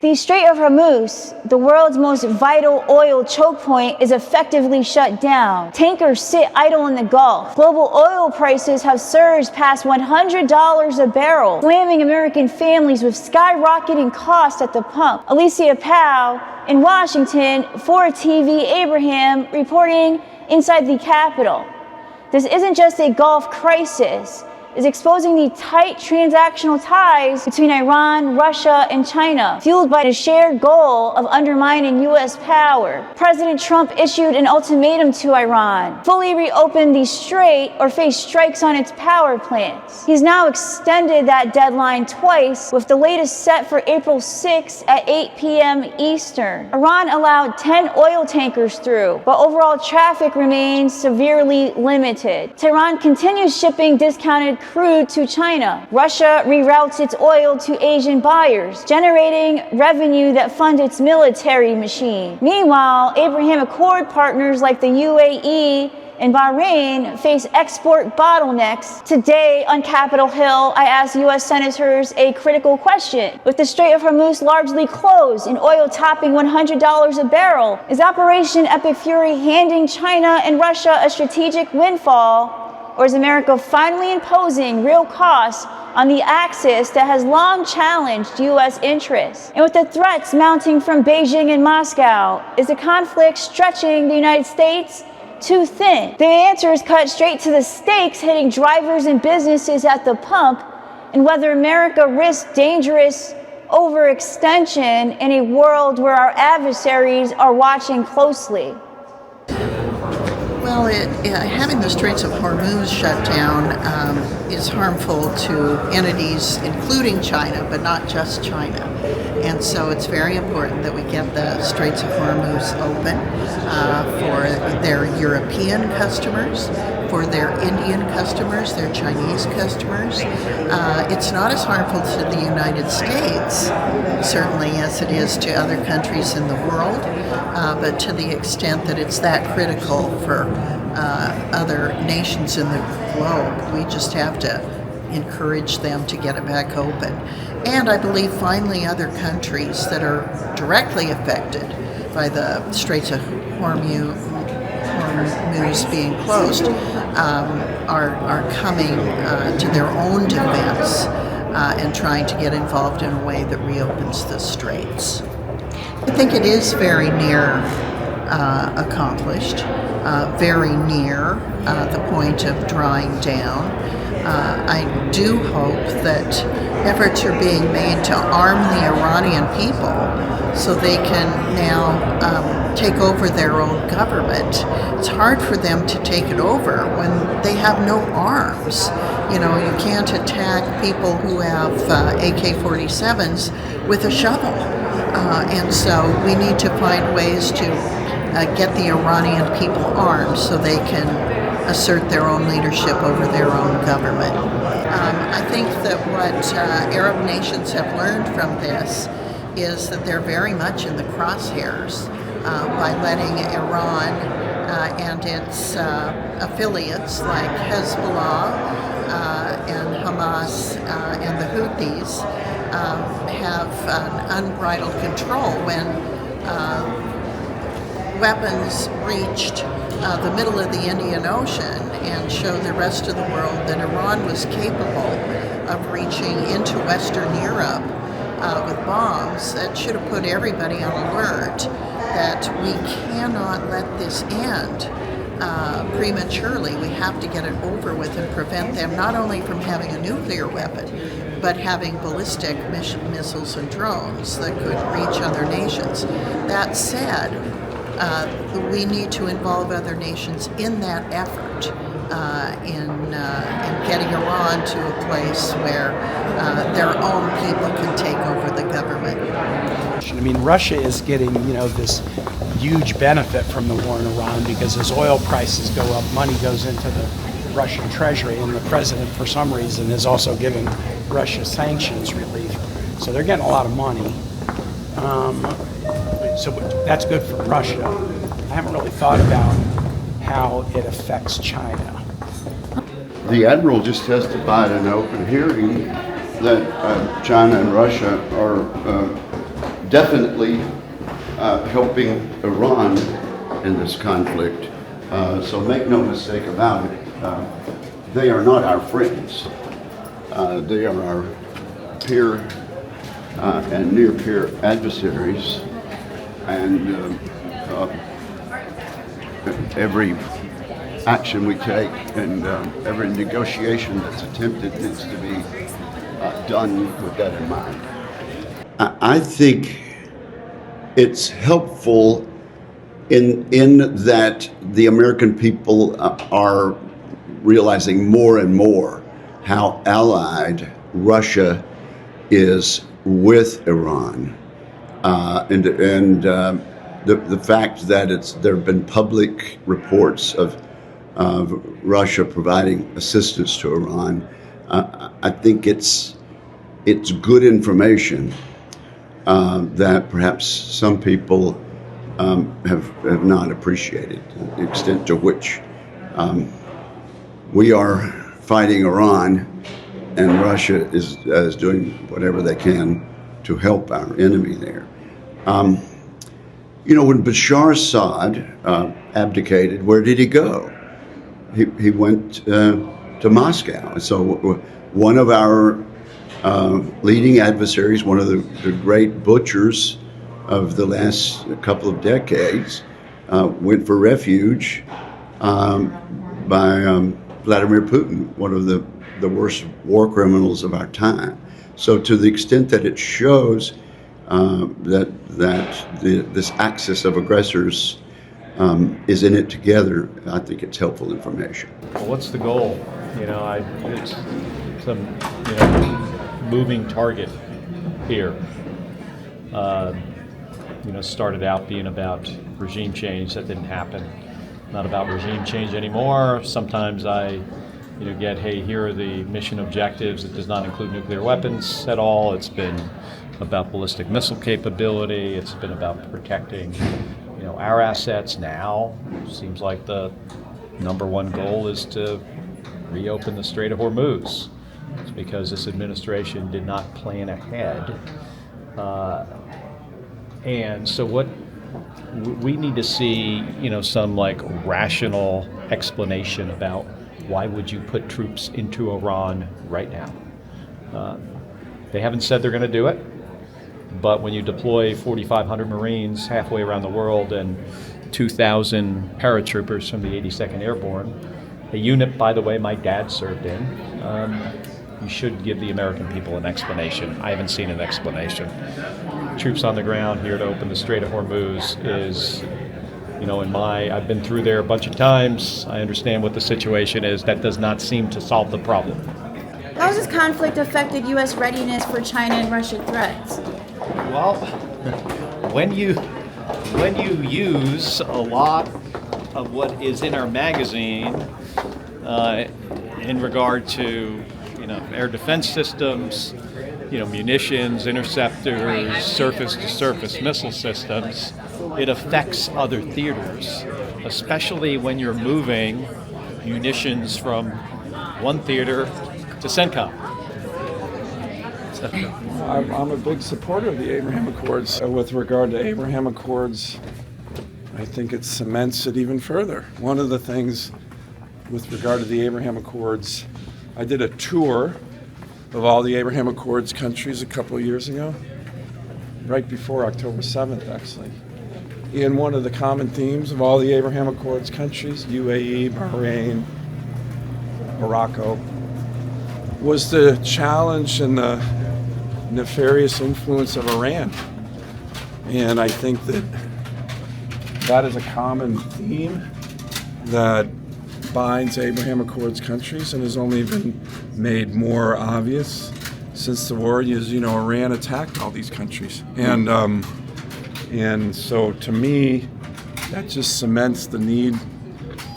The Strait of Hormuz, the world's most vital oil choke point, is effectively shut down. Tankers sit idle in the Gulf. Global oil prices have surged past $100 a barrel, slamming American families with skyrocketing costs at the pump. Alicia Powe in Washington for TvAbraham reporting inside the Capitol. This isn't just a Gulf crisis. Is exposing the tight transactional ties between Iran, Russia, and China, fueled by the shared goal of undermining U.S. power. President Trump issued an ultimatum to Iran: fully reopen the strait or face strikes on its power plants. He's now extended that deadline twice, with the latest set for April 6 at 8 p.m. Eastern. Iran allowed 10 oil tankers through, but overall traffic remains severely limited. Tehran continues shipping discounted crude to China. Russia reroutes its oil to Asian buyers, generating revenue that funds its military machine. Meanwhile, Abraham Accord partners like the UAE and Bahrain face export bottlenecks. Today on Capitol Hill, I asked U.S. senators a critical question. With the Strait of Hormuz largely closed and oil topping $100 a barrel, is Operation Epic Fury handing China and Russia a strategic windfall? Or is America finally imposing real costs on the axis that has long challenged U.S. interests? And with the threats mounting from Beijing and Moscow, is the conflict stretching the United States too thin? The answer is cut straight to the stakes hitting drivers and businesses at the pump, and whether America risks dangerous overextension in a world where our adversaries are watching closely. Well, having the Straits of Hormuz shut down is harmful to entities, including China, but not just China. And so it's very important that we get the Straits of Hormuz open for their European customers, for their Indian customers, their Chinese customers. It's not as harmful to the United States, certainly, as it is to other countries in the world, but to the extent that it's that critical for other nations in the globe, we just have to encourage them to get it back open. And I believe finally other countries that are directly affected by the Straits of Hormuz being closed are coming to their own defense and trying to get involved in a way that reopens the straits. I think it is very near accomplished, very near the point of drawing down. I do hope that efforts are being made to arm the Iranian people so they can now take over their own government. It's hard for them to take it over when they have no arms. You know, you can't attack people who have AK-47s with a shovel. And so we need to find ways to get the Iranian people armed so they can assert their own leadership over their own government. I think that what Arab nations have learned from this is that they're very much in the crosshairs by letting Iran and its affiliates like Hezbollah and Hamas and the Houthis have an unbridled control when weapons reached the middle of the Indian Ocean and showed the rest of the world that Iran was capable of reaching into Western Europe with bombs. That should have put everybody on alert that we cannot let this end prematurely. We have to get it over with and prevent them not only from having a nuclear weapon, but having ballistic missiles and drones that could reach other nations. That said, we need to involve other nations in that effort in getting Iran to a place where their own people can take over the government. I mean, Russia is getting, this huge benefit from the war in Iran because as oil prices go up, money goes into the Russian treasury, and the president, for some reason, is also giving Russia sanctions relief. So they're getting a lot of money. So that's good for Russia. I haven't really thought about how it affects China. The Admiral just testified in an open hearing that China and Russia are definitely helping Iran in this conflict. So make no mistake about it, they are not our friends. They are our peer and near peer adversaries, and every action we take and every negotiation that's attempted needs to be done with that in mind. I think it's helpful in that the American people are realizing more and more how allied Russia is with Iran, and the fact that there have been public reports of Russia providing assistance to Iran. I think it's good information that perhaps some people have not appreciated the extent to which we are fighting Iran, and Russia is doing whatever they can to help our enemy there. When Bashar Assad abdicated, where did he go? He went to Moscow. So one of our leading adversaries, one of the great butchers of the last couple of decades, went for refuge by Vladimir Putin, one of the worst war criminals of our time. So to the extent that it shows that this axis of aggressors is in it together, I think it's helpful information. Well, what's the goal? It's some moving target here. Started out being about regime change. That didn't happen. Not about regime change anymore. Sometimes I get, hey, here are the mission objectives. It does not include nuclear weapons at all. It's been about ballistic missile capability. It's been about protecting, our assets. Now, seems like the number one goal is to reopen the Strait of Hormuz. It's because this administration did not plan ahead. And so what we need to see, some rational explanation about why would you put troops into Iran right now? They haven't said they're going to do it, but when you deploy 4,500 Marines halfway around the world and 2,000 paratroopers from the 82nd Airborne, a unit, by the way, my dad served in, you should give the American people an explanation. I haven't seen an explanation. Troops on the ground here to open the Strait of Hormuz is, I've been through there a bunch of times. I understand what the situation is. That does not seem to solve the problem. How has this conflict affected U.S. readiness for China and Russian threats? Well, when you use a lot of what is in our magazine in regard to air defense systems, munitions, interceptors, surface-to-surface missile systems, it affects other theaters, especially when you're moving munitions from one theater to CENTCOM. I'm a big supporter of the Abraham Accords. With regard to Abraham Accords, I think it cements it even further. One of the things with regard to the Abraham Accords, I did a tour of all the Abraham Accords countries a couple of years ago, right before October 7th, actually. And one of the common themes of all the Abraham Accords countries, UAE, Bahrain, Morocco, was the challenge and the nefarious influence of Iran. And I think that is a common theme that binds Abraham Accords countries and has only been made more obvious since the war. Iran attacked all these countries. And so to me, that just cements the need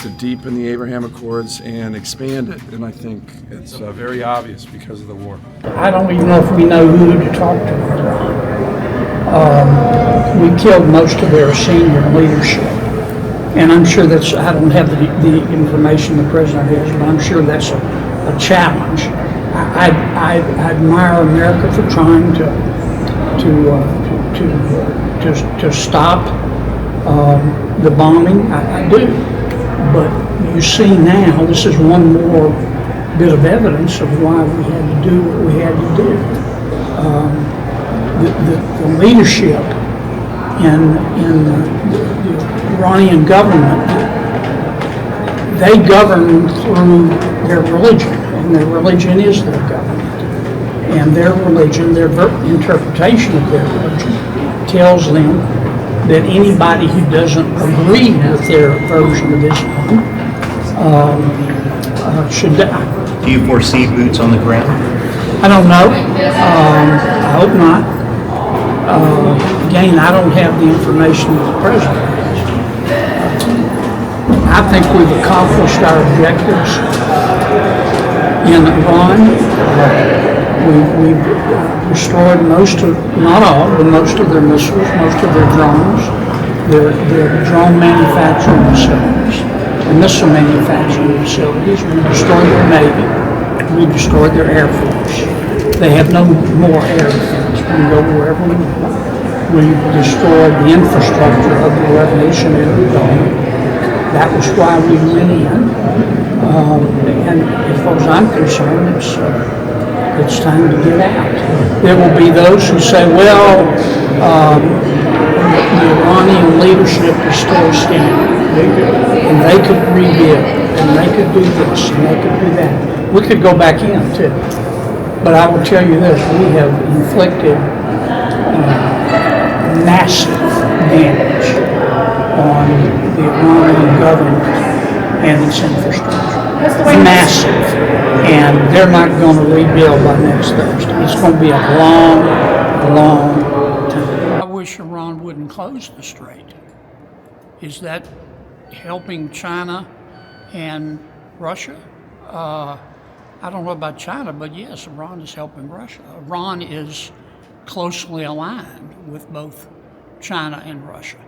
to deepen the Abraham Accords and expand it. And I think it's very obvious because of the war. I don't even know if we know who to talk to in Iran. We killed most of their senior leadership. And I'm sure I don't have the information the president has, but I'm sure that's a challenge. I admire America for trying to to stop the bombing. I do. But you see now, this is one more bit of evidence of why we had to do what we had to do. The leadership in the Iranian government, they govern through their religion, and their religion is their government. And their religion, their interpretation of their religion, tells them that anybody who doesn't agree with their version of Islam should die. Do you foresee boots on the ground? I don't know. I hope not. Again, I don't have the information that the president has. I think we've accomplished our objectives in Iran. We've destroyed most of, not all, but most of their missiles, most of their drones, their drone manufacturing facilities, the missile manufacturing facilities. We destroyed their Navy. We destroyed their Air Force. They have no more air defense. We can go wherever we want. We destroyed the infrastructure of the Revolutionary Guard. That was why we went in. And as far as I'm concerned, it's time to get out. There will be those who say, well, the Iranian leadership is still standing, and they could rebuild, and they could do this, and they could do that. We could go back in, too. But I will tell you this, we have inflicted massive damage on the Iranian government and its infrastructure. Massive. And they're not going to rebuild by next Thursday. It's going to be a long, long time. I wish Iran wouldn't close the strait. Is that helping China and Russia? I don't know about China, but yes, Iran is helping Russia. Iran is closely aligned with both China and Russia.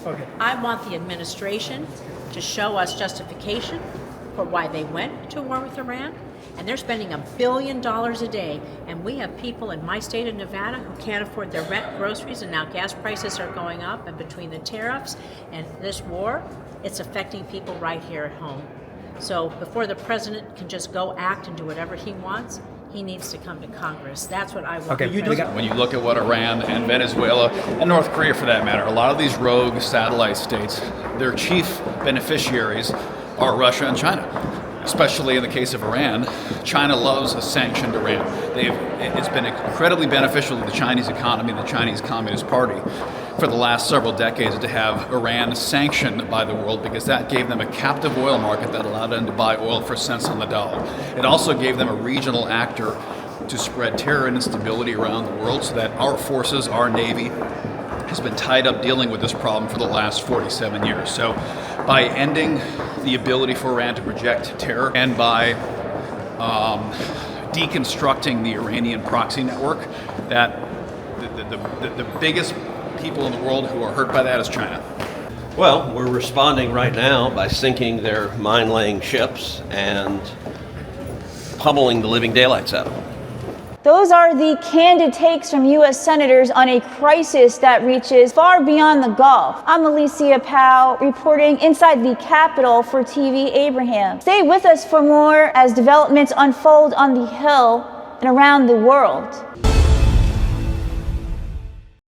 Okay. I want the administration to show us justification for why they went to war with Iran, and they're spending $1 billion a day, and we have people in my state of Nevada who can't afford their rent, groceries, and now gas prices are going up, and between the tariffs and this war, it's affecting people right here at home. So before the president can just go act and do whatever he wants, he needs to come to Congress. That's what I want. Okay, when you look at what Iran and Venezuela and North Korea, for that matter, a lot of these rogue satellite states, their chief beneficiaries are Russia and China. Especially in the case of Iran, China loves a sanctioned Iran. It's been incredibly beneficial to the Chinese economy and the Chinese Communist Party for the last several decades to have Iran sanctioned by the world, because that gave them a captive oil market that allowed them to buy oil for cents on the dollar. It also gave them a regional actor to spread terror and instability around the world, so that our forces, our Navy, has been tied up dealing with this problem for the last 47 years. So by ending the ability for Iran to project terror, and by deconstructing the Iranian proxy network, that the biggest people in the world who are hurt by that is China. Well, we're responding right now by sinking their mine-laying ships and pummeling the living daylights out of them. Those are the candid takes from U.S. senators on a crisis that reaches far beyond the Gulf. I'm Alicia Powe, reporting inside the Capitol for TvAbraham. Stay with us for more as developments unfold on the Hill and around the world.